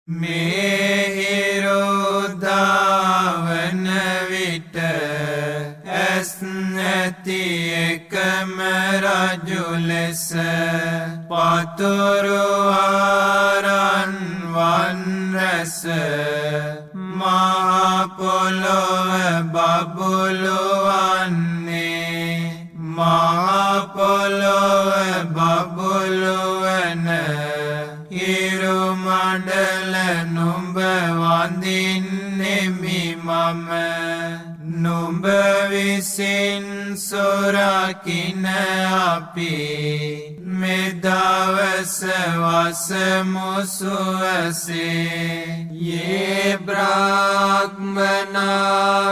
මෙහිරුදාවන විට ඇස් නැති එකම රජු ලෙස පතුරු ආරන් වන් රැස මහ පොළොව බබළු වන්නේ මහ පොළොව බබළු වන හිරු මඩල නුඹ වඳින්නෙමි මම නුඹ විසින් සොරකින අපි මෙදවස වසමු සුවසේ යේ බ්‍රාහ්මනා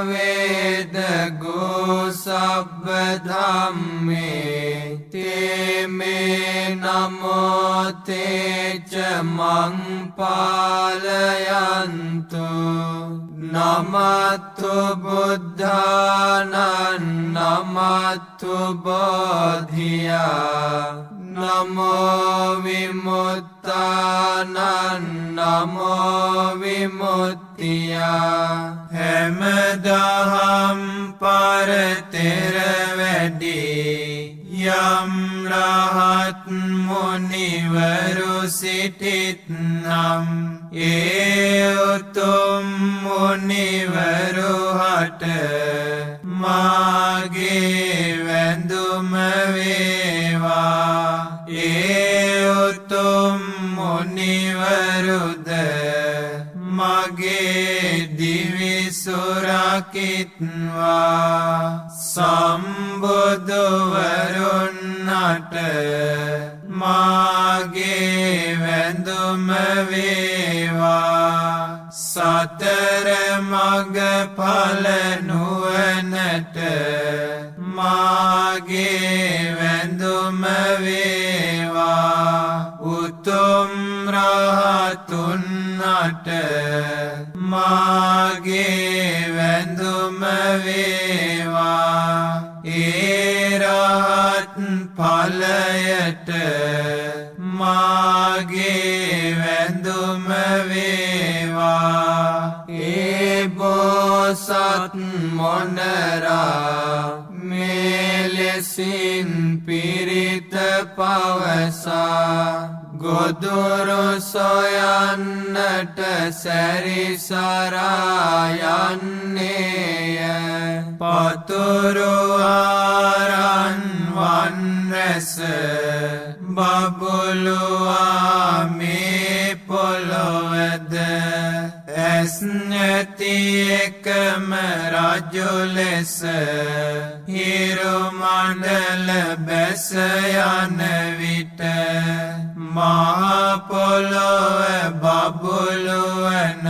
වේද ගෝ සබ්බ ධම්මේ තේ මේ නමෝ තේච මං පාලයන්තු නමත්තු බුද්ධානං නමත්තු බෝධියා නමෝ විමුක්තානං නමෝ විමුක්තියා හැමදහම් පරතෙර වැඩි යම් රහත් මුනිවරු සිටිත්නම් ඒ උතුම් මුනිවරු හට මාගේ වැඳුම වේවා ඒ උතුම් මුනිවරුද මගේ දිවි සුරකිත්වා සම්බුදුවරුන්ට මාගේ වැඳුම වේවා සතර මග ඵල නුවණට මාගේ වැඳුම වේවා උතුම් රහතුන්ට මාගේ වැඳුම වේවා ඒ රහත් ඵලයට මාගේ වැඳුම වේවා ඒ බෝසත් මොනරා මෙලෙසින් පිරිත පවසා ගොදුරු සොයන්නට සැරිසරා යන්නේය පතුරු ආරන් වන් රැස බබළුවා මේ පොළොවද ඇස් නැති එකම රජු ලෙස හිරු මණ්ඩල බැස යන විට මහ පොළොව බබළු වන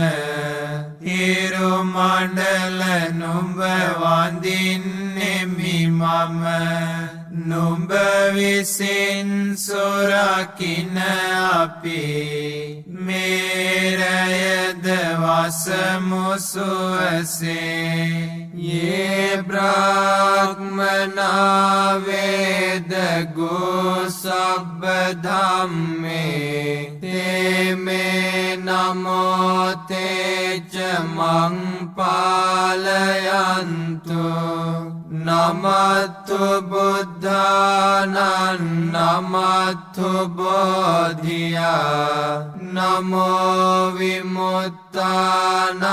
හිරු මණ්ඩල නුඹ වඳින්නෙමි මම නුඹ විසින් සොරකින අපි මේරයද වසමු සුවසේ යේ බ්‍රාහ්මනා වේද ගෝ සබ්බ ධම්මේ තේ මේ නමෝ තේච මං පාලයන්තු නමත්තු බුද්ධානං නමත්තු බෝධියා නමෝ විමුක්තානං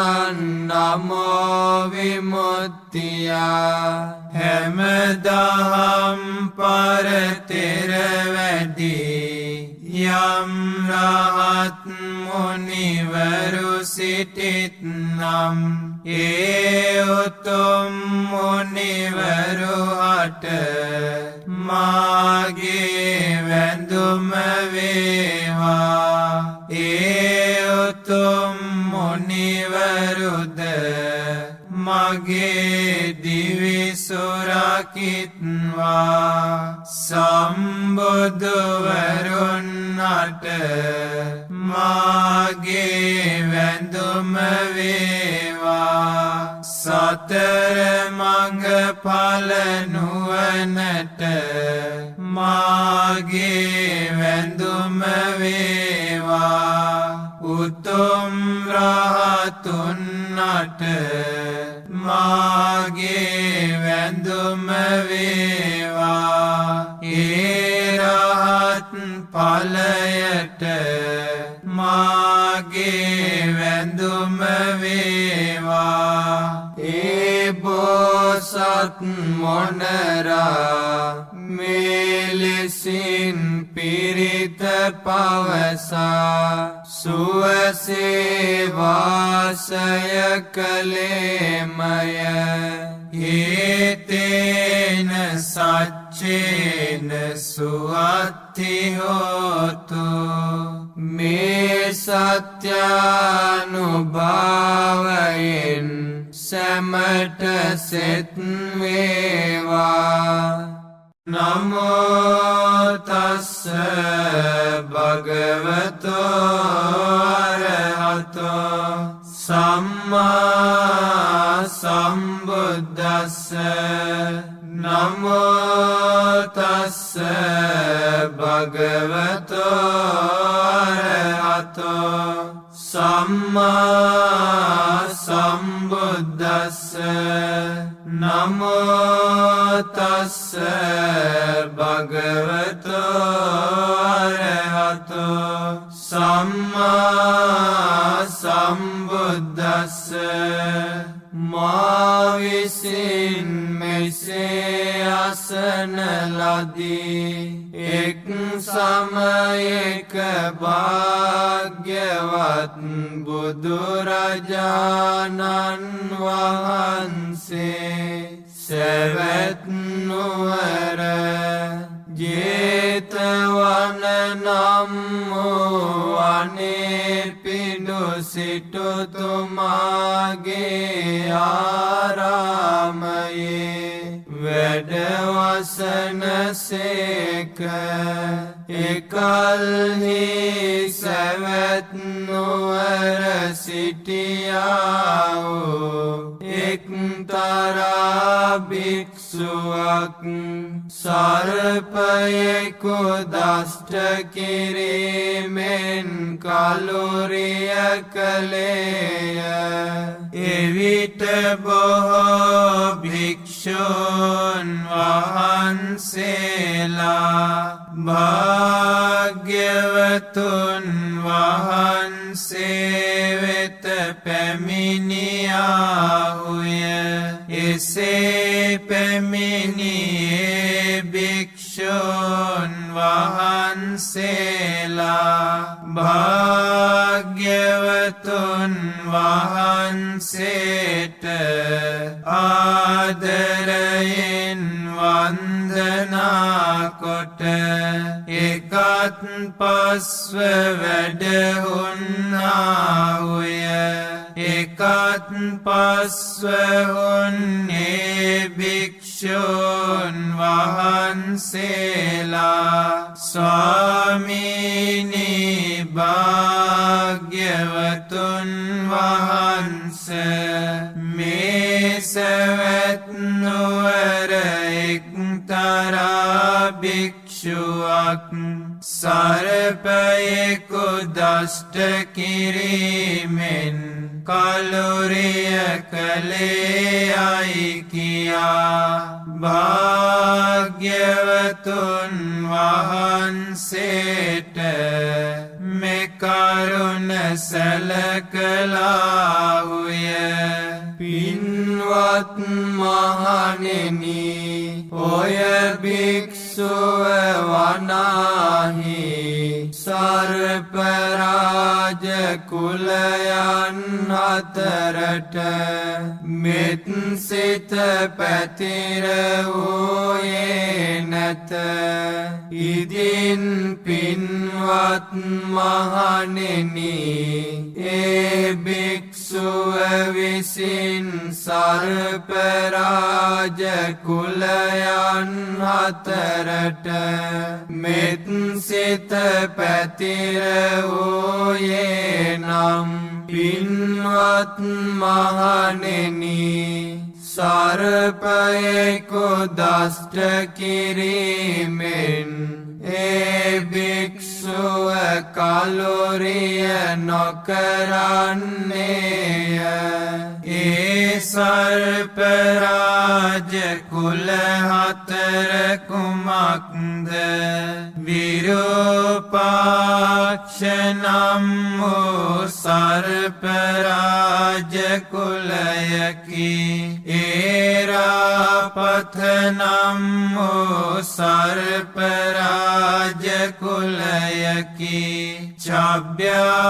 නමෝ විමුක්තියා හැමදහම් පරතෙර වැඩි යම් රහත් මුනිවරු සිටිත්නම් ඒ උතුම් මුනිවරු හට මාගේ වැඳුම වේවා ඒ උතුම් මුනිවරුද මගේ දිවි සුරකිත්වා සම්බුදුවරුන්ට මාගේ වැඳුම වේවා සතර මඟ ඵල නුවණට මාගේ වැඳුම වේවා උතුම් උතුම් රහතුන් අට මාගේ වැඳුම වේවා ඒ රහත් ඵලයට මාගේ වැඳුම වේවා ඒ බෝසත් මොනරා මෙලෙසින් පිරිත පවසා සුවසේ වාසය කළේමය හේතේන සච්චේන සුවත්ති හෝතු මේ සත්‍යානුභාවයෙන් සැමට සෙත් වේවා නමෝ තස්ස භගවතෝ අරහතෝ සම්මා සම්බුද්දස්ස නමෝ තස්ස භගවතෝ අරහතෝ සම්මා සම්බුද්දස්ස නමෝ තස්ස භගවතෝ අරහතෝ සම්මා සම්බුද්දස්ස මා විසින් මෙසේ අසන ලදී එක් සමයක භාග්‍යවත් බුදුරජාණන් වහන්සේ සැවැත් නුවර ජේතවන නම් වූ අනේපිඬු සිටුතුමාගේ ආරාමයේ වැඩවසන සේක එකල්හි සැවැත් නුවර සිටියා වූ එක්තරා භික්ෂුවක් සර්පයෙකු දෂ්ට කිරීමෙන් කලුරිය කළේය එවිට බොහෝ භික්ෂූන් වහන්සේලා භාග්‍යවතුන් වහන්සේ වෙත පැමිණියාහුය එසේ පැමිණියේ භික්ෂූන් වහන්සේලා භාග්‍යවතුන් වහන්සේට ආදරයෙන් වන්දනා කොට එකත් පස්ව වැඩහුන්නාහුය එකත් පස්ව හුන්නේ භික්ෂූන් වහන්සේලා ස්වාමීනි භාග්‍යවතුන් වහන්සේ මේ සැවැත් නුවර එක්තරා භික්ෂුවක් සර්පයෙකු දෂ්ට කිරීමෙන් කලුරිය කළේ යයි කියා භාග්‍යවතුන් වහන්සේට මෙකරුණ සැලකලාහුය පින්වත් මහණෙනි ඔය භික්ෂුව වනාහි සර්ප රාජ කුලයන් අතරට මෙත් සිත පැතිර වූයේ නැත ඉදින් පින්වත් මහණෙනි ඒ භික්ෂුව විසින් සර්ප රාජ කුලයන් අතරට මෙත් සිත පැතිර වූයේ නම් පින්වත් මහණෙනි සර්පයෙකු දෂ්ට කිරීමෙන් ඒ භික්ෂුව කලුරිය නොකරන්නේය. ඒ සර්ප රාජ කුල හතර කුමක්ද? විරූපාක්ෂ නම් වූ සර්ප රාජ කුලයකි. ඒරාපත නම් වූ සර්ප රාජ කුලයකි. චබ්බ්‍යාපුත්ත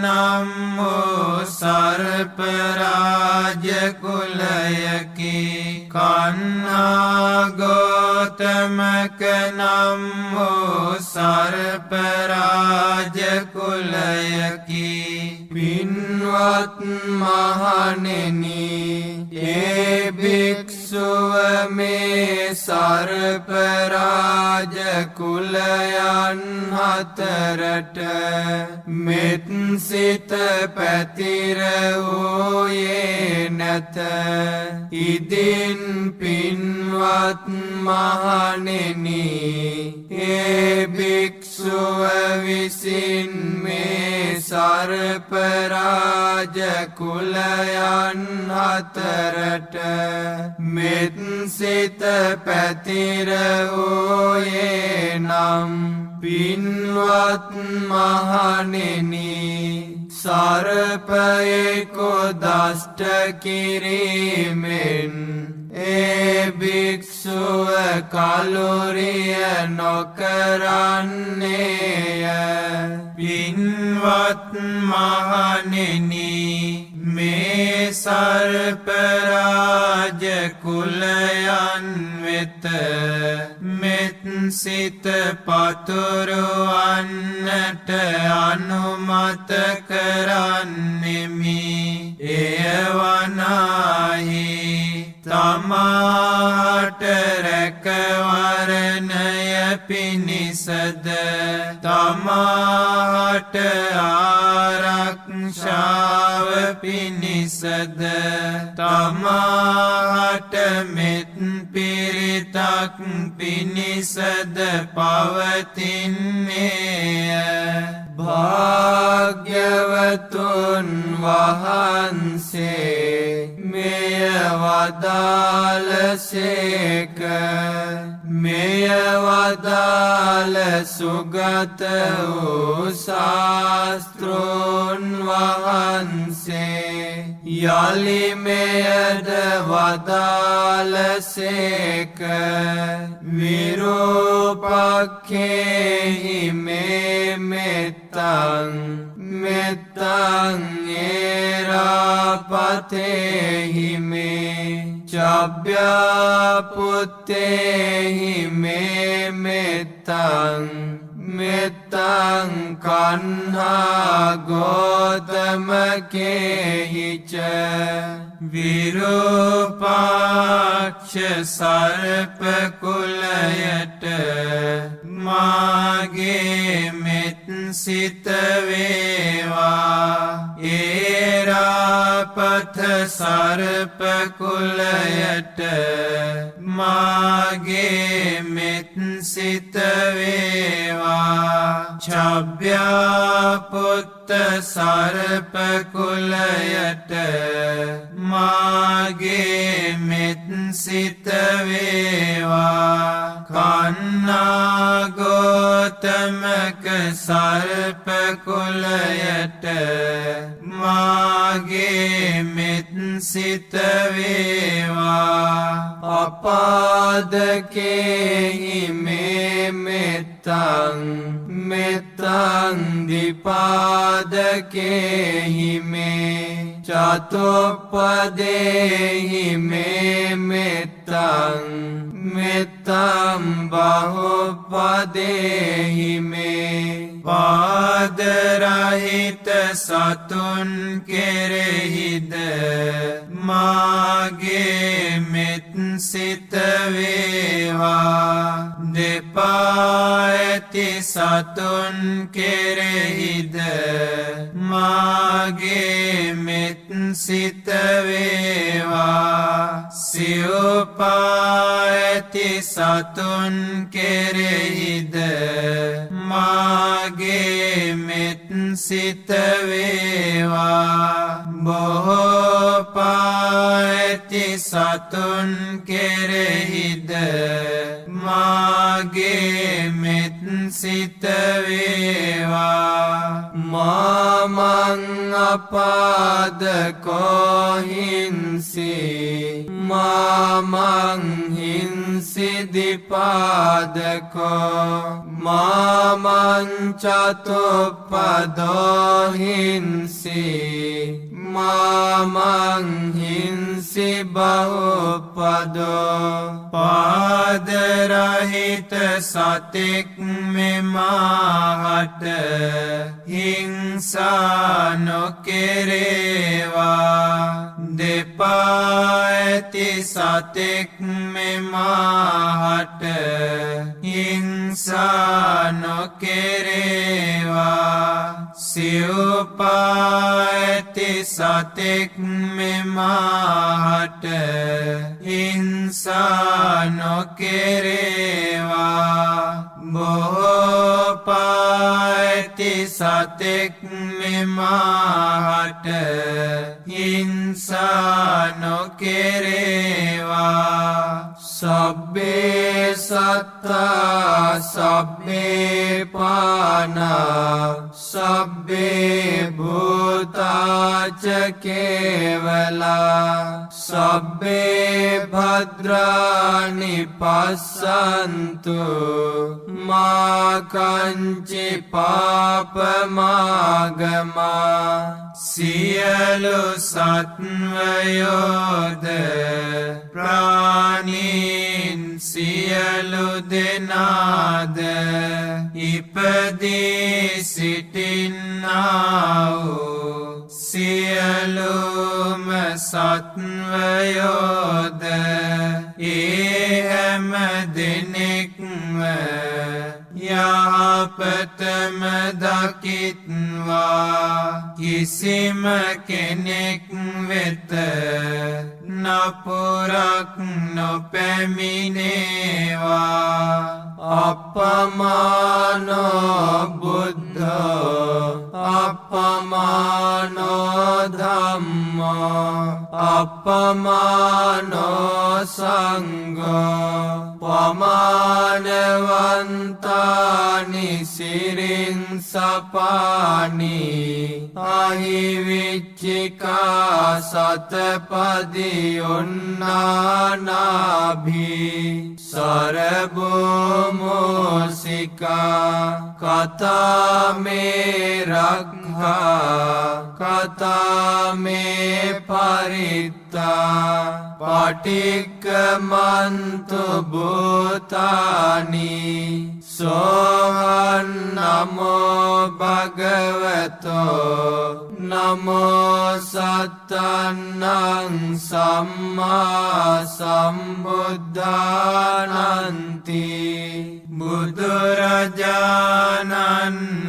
නම් වූ සර්ප රාජ කුලයකි. කන්හා ගෝතමක නම් වූ සර්ප රාජ කුලයකි. පින්වත් මහණෙනි, ඒ භික්ෂුව මේ සර්ප රාජ කුලයන් හතරට මෙත් සිත පැතිර වූයේ නැත. ඉදින් පින්වත් මහණෙනි, ඒ භික්ෂුව විසින් මේ සර්ප රාජ කුලයන් හතරට මෙත් සිත පැතිර වූයේ නම්, පින්වත් මහණෙනි, සර්පයෙකු දෂ්ට කිරීමෙන් ඒ භික්ෂුව කලුරිය නොකරන්නේය. පින්වත් මහණෙනි, මේ සර්ප රාජ කුලයන් වෙත මෙත් සිත පතුරවන්නට අනුමත කරන්නෙමි. එය වනාහි තමාට රැකවරණය පිණිසද, තමාට ආරක්ෂාව පිණිසද, තමාට මෙත් පිරිතක් පිණිසද පවතින්නේය. භාග්‍යවතුන් වහන්සේ මෙය වදාළසේක. මෙය වදාළ සුගත වූ ශාස්තෘන් වහන්සේ යලි මෙයද වදාළසේක. විරූපක්ඛේහි මේ මෙත්තං මෙත්තං ඒරාපතේහි මේ චබ්බ්‍යාපුත්තේහි මේ මෙත්තං මෙත්තං කන්හා ගෝතමකේහිච. විරූපාක්ෂ සර්ප කුලයට මාගේ මෙත් සිත වේවා. ඒරාපත සර්ප කුලයට මාගේ මෙත් සිත වේවා. චබ්බ්‍යාපුත්ත සර්ප කුලයට මාගේ මෙත් සිත වේවා. කන්නා ගෝතමක සර්ප කුලයට මාගේ මෙත් සිත වේවා. අපාදකේහි මේ මෙත්තං මෙත්තං දිපාදකේහි මේ චතුප්පදේහි මේ මෙත්තං මෙත්තං බහුපදේහි මේ පාදරහිත සතුන් කෙරෙහිද මාගේ මෙත් සිත වේවා. දෙපා ඇති සතුන් කෙරෙහිද මාගේ මෙත් සිත වේවා. සිව්පා ඇති සතුන් කෙරෙහිද මාගේ මෙත් සිත වේවා බොහෝ පාඇති සතුන් කෙරෙහිද මාගේ මෙත් සිත වේවා මාමං අපාදකෝ හිංසි මාමං හිංසි දිපාදකෝ මාමං චතුප්පදෝ හිංසි මාමං හිංසි බහුපදෝ පාදරහිත සතෙක් මෙමාහට හිංසා නොකෙරේවා දෙපා ඇති සතෙක් මෙමාහට හිංසා නොකෙරේවා සිව්පා ඇති සතෙක් මෙමාහට හිංසා නොකෙරේවා බොහෝ පාඇති සතෙක් මෙමාහට හිංසා නොකෙරේවා සබ්බේ සත්තා සබ්බේ පානා සබ්බේ භූතාච කේවලා සබ්බේ භද්‍රානි පස්සන්තු මා කංචි පාපමාගමා සියලු සත්වයෝද ප්‍රාණීන් සියලු දෙනාද ඉපදී සිටින්නා වූ සියලුම සත්වයෝද ඒ හැම දෙනෙක්ම යහපතම දකිත්වා කිසිම කෙනෙක් වෙත නපුරක් නොපැමිණේවා අපමානෝ බුද්ධෝ අපමානෝ ධම්මෝ අපමානෝ සංඝෝ පමානවන්තානි සිරින් සපානි අහිවිච්චිකා සතපදි උන්නානාභි සරබෝමෝසිකා කතාමේ රක්ඛා කතාමේ පරිත්තා පටික්කමන්තු භූතානි සෝහන් නමෝ භගවතෝ නමෝ සත්තන්නං සම්මා සම්බුද්ධානන්ති බුදුරජාණන්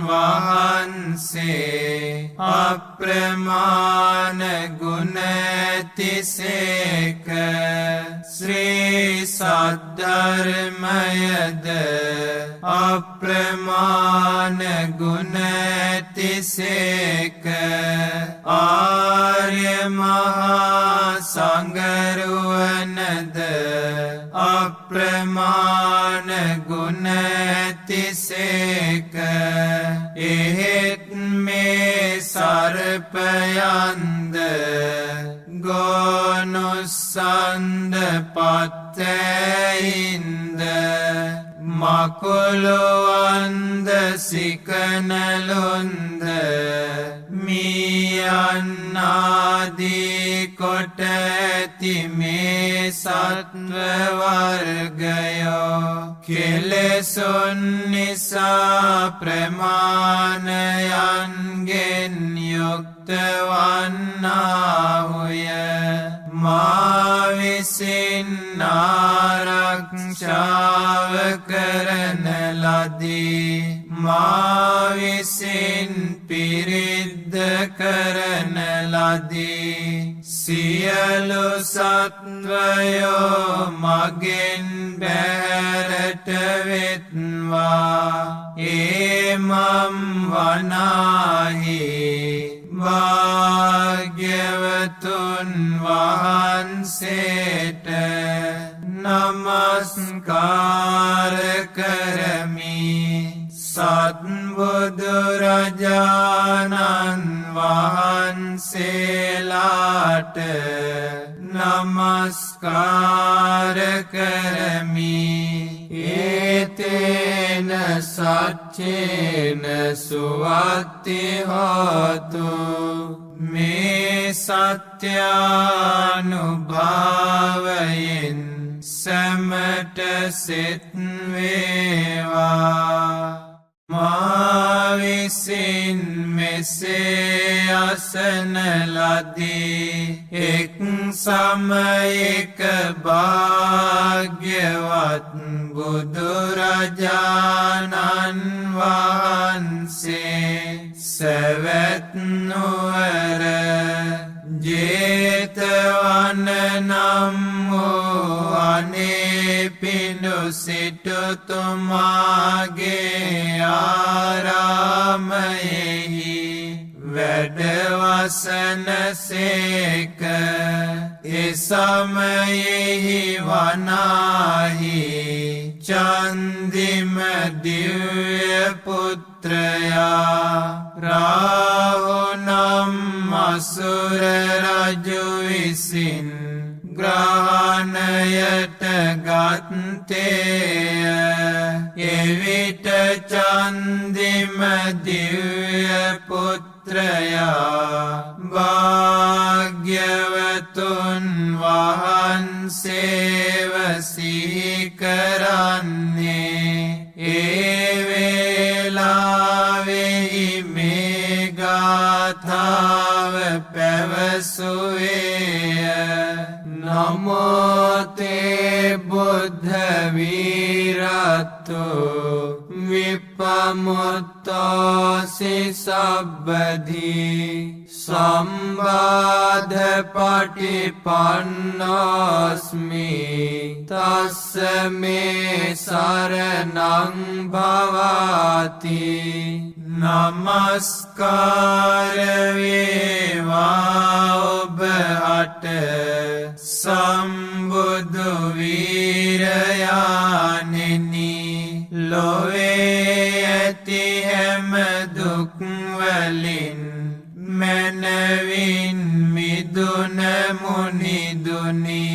වහන්සේ අප්‍රමාණ ගුණතිසේක ශ්‍රී සද්ධර්මයද අප්‍රමාණ ගුණතිසේක ආර්ය මහා සංඝරුවනද අප්‍රමාණ ගුණතිසේක එහෙත් මේ සර්පයන්ද ගෝනුස්සන්ද පත්තයින්ද මකුළුවන්ද සිකනලුන්ද මීයන්නාදී කොට ඇති මේ සත්ව වර්ගයෝ කෙලෙසුන් නිසා ප්‍රමාණයන්ගෙන් යුක්ත වන්නාහුය මා විසින් ආරක්ෂාව කරන ලදී මා විසින් පිරිද්ද කරන ලදී සියලු සත්වයෝ මගෙන් බැහැරට වෙත්වා ඒමම් වනාහි භාග්‍යවතුන් වහන්සේට නමස්කාර කරමි සත්බුදුරජාණන් වහන්සේලාට නමස්කාර කරමි ඒතේන සච්චේන සුවත්ති හෝතු මේ සත්‍යානුභාවයෙන් සැමට සෙත් වේවා මා විසින් මෙසේ අසන ලදී එක් සමයක භාග්‍යවත් බුදුරජාණන් වහන්සේ සැවැත් නුවර ජේතවන නම් වූ අනේපිඬු සිටුතුමාගේ ආරාමයෙහි වැඩවසන සේක එසමයෙහි වනාහි චන්දිම දිව්‍ය පුත්‍රයා රාහු නම් අසුර රජු විසින් ග්‍රහණයට ගත්තේය එවිට චන්දිම දිව්‍ය පුත්‍රයා භාග්‍යවතුන් වහන්සේව සිහි කරන්නේ ඒ වේලාවෙහි මේ ගාථාව පැවසුවේය නමෝ තේ බුද්ධ වීරතු විපමුත්තෝසි සබ්බදී සම්බාධ පටිපන්නෝස්මි තස්ස මේ සරණං භවාති නමස්කාර වේවා ඔබට සම්බුදු වීරයාණෙනි ලොවේ ඇති හැම දුක් වලින් මනවින් මිදුන මුනිදුනි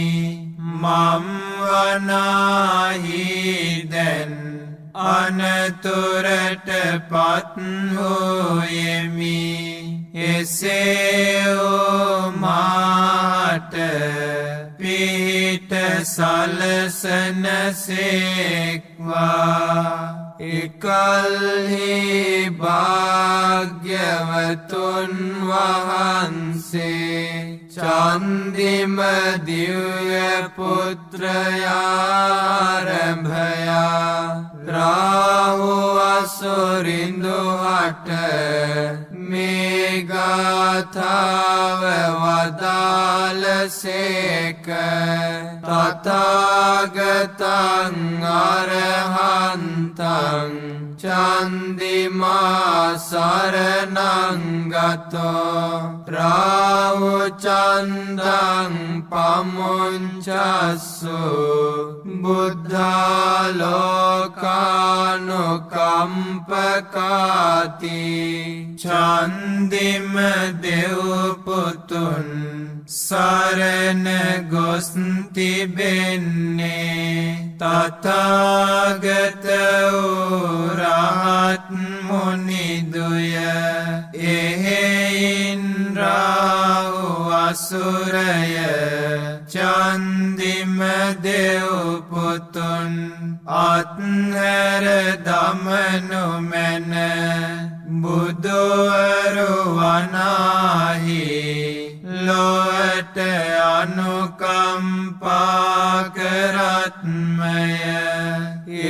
මම් වනාහි දැන් අනතුරට පත් හෝයෙමි එසේ වූ මාට පිහිට සලසන සේක්වා එකල්හි භාග්‍යවතුන් වහන්සේ චන්දිම දිව්‍ය පුත්‍රයාරභයා රාහු අසුරින්දුහට මේ ගාථාව වදාළසේක තථාගතං අරහන්තං චන්දිමා සරණං ගතෝ රාහු චන්දං පමුංචස්සු බුද්ධාලෝකානුකම්පකාති චන්දිම දෙව්පුතුන් සරණ ගොස් තිබෙන්නේ තථාගත වූ රහත් මුනිදුය එහෙයින් රාහු අසුරය චන්දිම දෙව්පුතුන් අත්හැර දමනු මැන බුදුවරු වනාහි ලොවට අනුකම්පා කරත්මය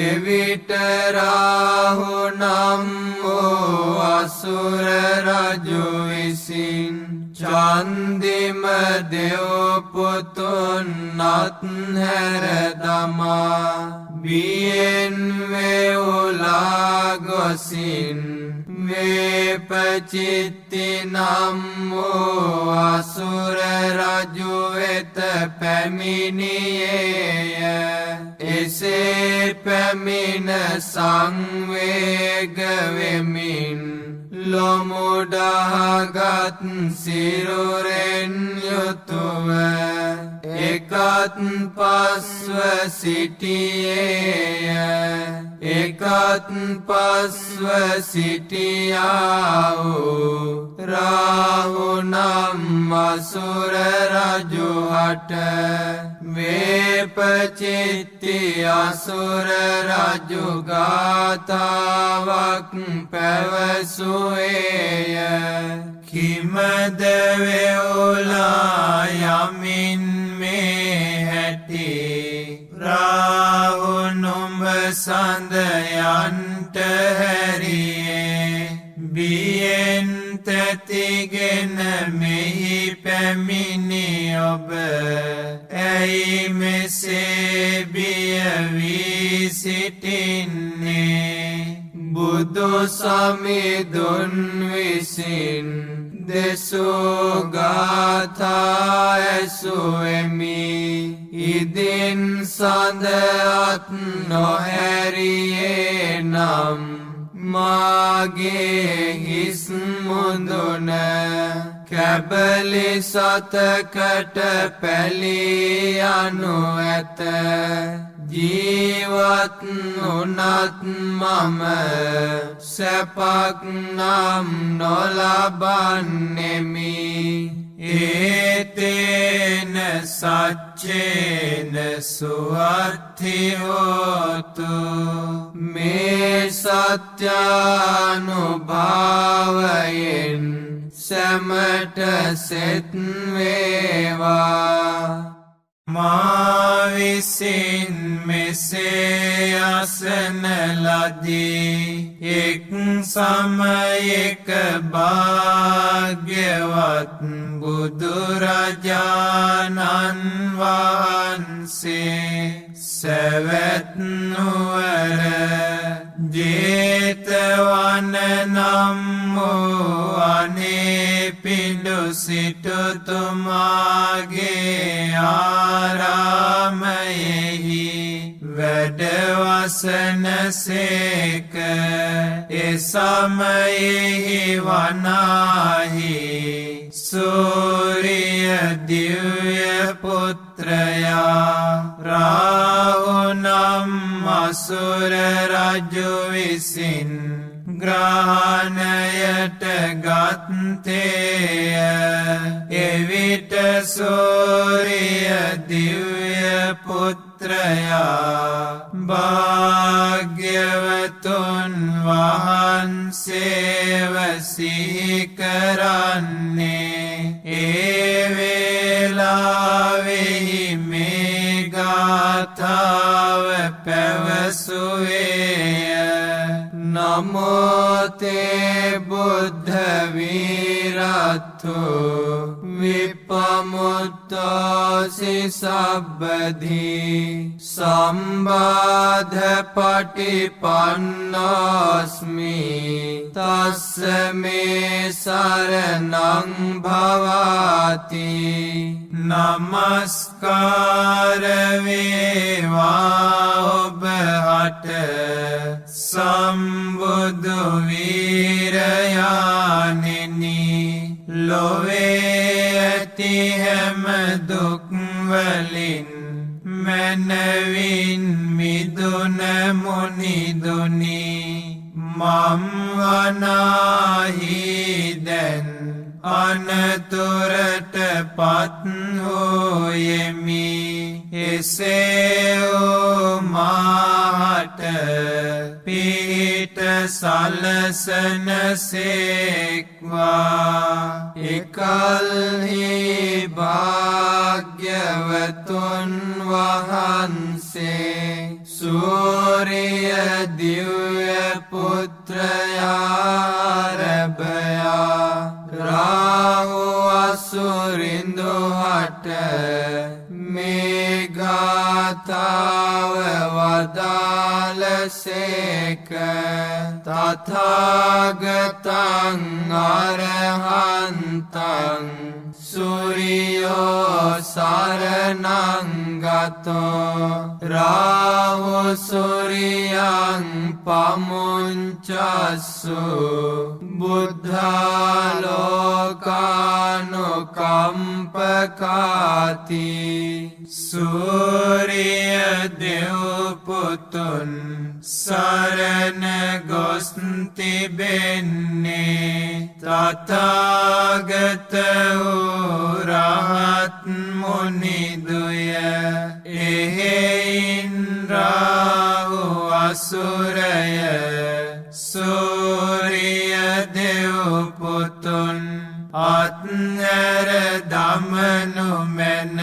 එවිට රාහු නම් වූ අසුර රජු විසින් චන්දිම දෙව්පුතුන් අත්හැර දමා බියෙන් වෙවුලා ගොසින් වේපචිත්ති නම් වූ අසුර රජු වෙත පැමිණියේය. එසේ පැමිණ සංවේග වෙමින් ලොමුඩහගත් සිරුරෙන් යුතුව එකත් පස්ව සිටියේය. එකත් පස්ව සිටියා වූ රාහු නම් අසුර රජු හට වේපචිත්ති අසුර රජු ගාථාවක් පැවසුවේය. කිමද වෙවුලා යමින් මේ හැටි රාහු නුඹ සඳයන්ට හැරියේ. බියෙන් තැතිගෙන මෙහි පැමිණි ඔබ ඇයි මෙසේ බිය වී සිටින්නේ. බුදු සමිඳුන් විසින් දෙසූ ගාථා ඇසුවෙමි. ඉදින් සඳත් නොහැරියේ නම් මාගේ හිස් මුදුන කැබලි සතකට පැලී යනු ඇත. ජීවත් වුණත් මම සැපක් නම් නොලබන්නෙමි. ඒතේන සච්චේන සුවත්ති හෝතු. මේ සත්‍යානුභාවයෙන් සැමට සෙත් වේවා. මා විසින් මෙසේ අසන ලදී. එක් සමයක භාග්‍යවත් බුදුරජාණන් වහන්සේ සැවැත් නුවර ජේතවන නම් වූ අනේපිඬු සිටුතුමාගේ ආරාමයෙහි වැඩවසන සේක. එසමයෙහි වනාහි සූරිය දිව්‍ය පුත්‍රයා රාහු නම් අසුර රජු විසින් ග්‍රහණයට ගත්තේය. එවිට සූරිය දිව්‍ය පුත්‍රයා භාග්‍යවතුන් වහන්සේව සිහි කරන්නේ ඒ වේලාවෙහි මේ ගාථාව පැවසුවේය. නමෝ තේ බුද්ධ වීරත්තු විපමුත්තෝසි සබ්බධි සම්බාධ පටිපන්නෝස්මි. තස්ස මේ සරණං භවාති. නමස්කාර වේවා ඔබ හට සම්බුදු වීරයාණෙනි. ලොවේ ඇති හැම දුක් වලින් මැනවින් මිදුන මුනිදුනි. මම් වනාහි දැන් අනතුරට පත් හෝයෙමි. එසේ වූ මාහට පිහිට සලසන සේක්වා. එකල්හි භාග්‍යවතුන් වහන්සේ සූරිය දිව්‍ය පුත්‍රයා රැබයා රාහු සුරිඳු හට මේ ගාථාව වදාළසේක. තථාගතං අරහන්තං සූරියෝ සරණං ගතෝ රාහු සූරියං පමුංචස්සු බුද්ධාලෝකානුකම්පකාති. සූරිය දෙව් පුතුන් සරණ ගොස් තිබෙන්නේ තථාගත වූ රහත් මුනිදුය. එහෙයින් රාහු අසුරය සූරිය දෙව් පුතුන් අත්හැර දමනු මැන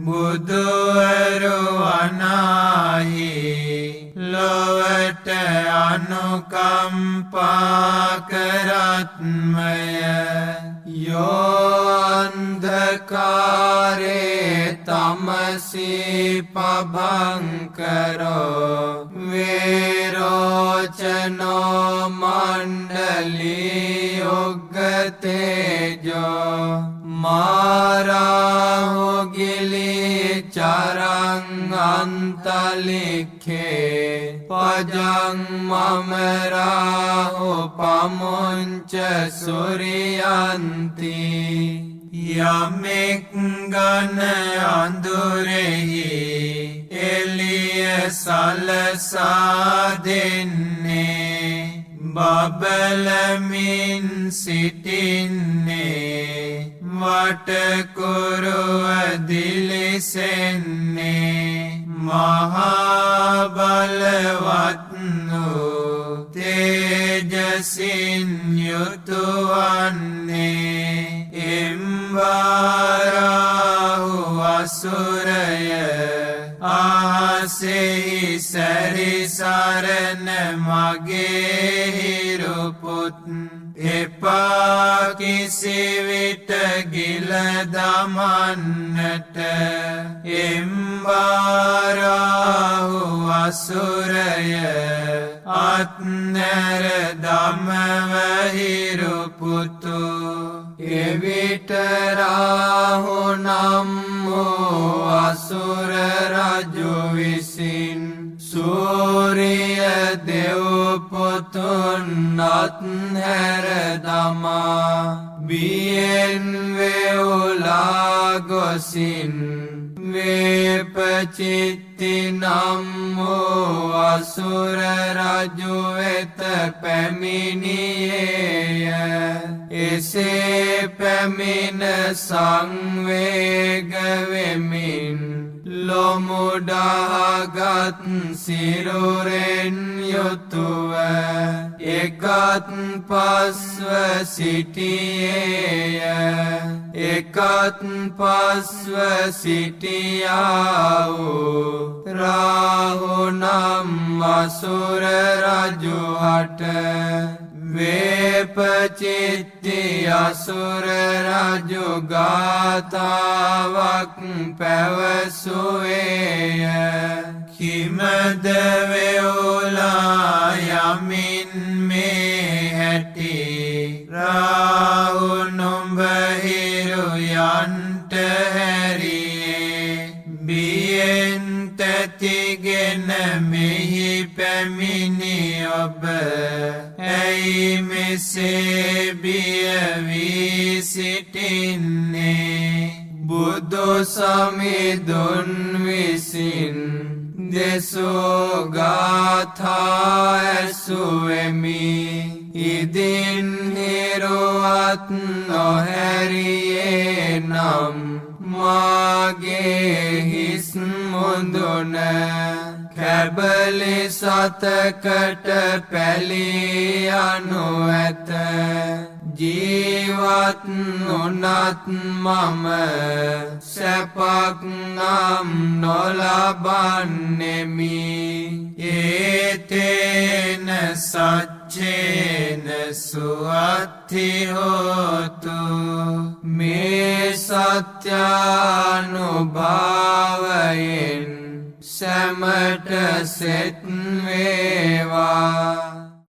බුදුවරු වනාහි ලොවට අනුකම්පා කරත්මය. යෝ අන්ධකාරේ තමසී පභංකරෝ වේරෝචනෝ මණ්ඩලී උග්ගතේජෝ මාරාහු ගිලී චරං අන්තලික්ඛේ පජං මමරාහු පමුංච සුරියන්ති. යමෙක් ගන අඳුරෙහි එළිය සලසා දෙන්නේ බබලමින් සිටින්නේ වටකුරුව දිලිසෙන්නේ මහා බලවත් වූ තේජසින් යුතු වන්නේ එම්බාරාහු අසුරය අහසෙහි සැරිසරන මගේ හිරුපුත් එපා කිසිවිට ගිල දමන්නට එම්බාරාහු අසුරය අත්හැර දමව හිරුපුතු. එවිට රාහු නම් වූ අසුර රජු විසින් සූරිය දෙව් පුතුන් අත්හැර දමා බියෙන් වෙවුලා ගොසින් වේපචිත්ති නම් වූ අසුර රජු වෙත පැමිණියේය. එසේ පැමිණ සංවේග වෙමින් ලොමුඩාගත් සිරුරෙන් යුතුව එකත් පස්ව සිටියේය. එකත් පස්ව සිටියා වූ රාහු නම් අසුර රජු හට වේපචිත්ති අසුර රජු ගාථාවක් පැවසුවේය. කිමද වෙවුලා යමින් මේ හැටි රාහු නුඹ හිරු යන්ට හැරියේ. බියෙන් තැතිගෙන මෙහි පැමිණි ඔබ ඇයි මෙසේ බිය වී සිටින්නේ. බුදු සමිඳුන් විසින් දෙසූ ගාථා ඇසුවෙමි. ඉදින් හිරුවත් නොහැරියේ නම් මාගේ හිස් මුදුන කැබලි සතකට පැලී යනු ඇත. ජීවත් වුණත් මම සැපක් නම් නොලබන්නෙමි. ඒතේන සච්චේන සුවත්ති හෝතු මේ සත්‍යානුභාවයෙන් සැමට සෙත් වේවා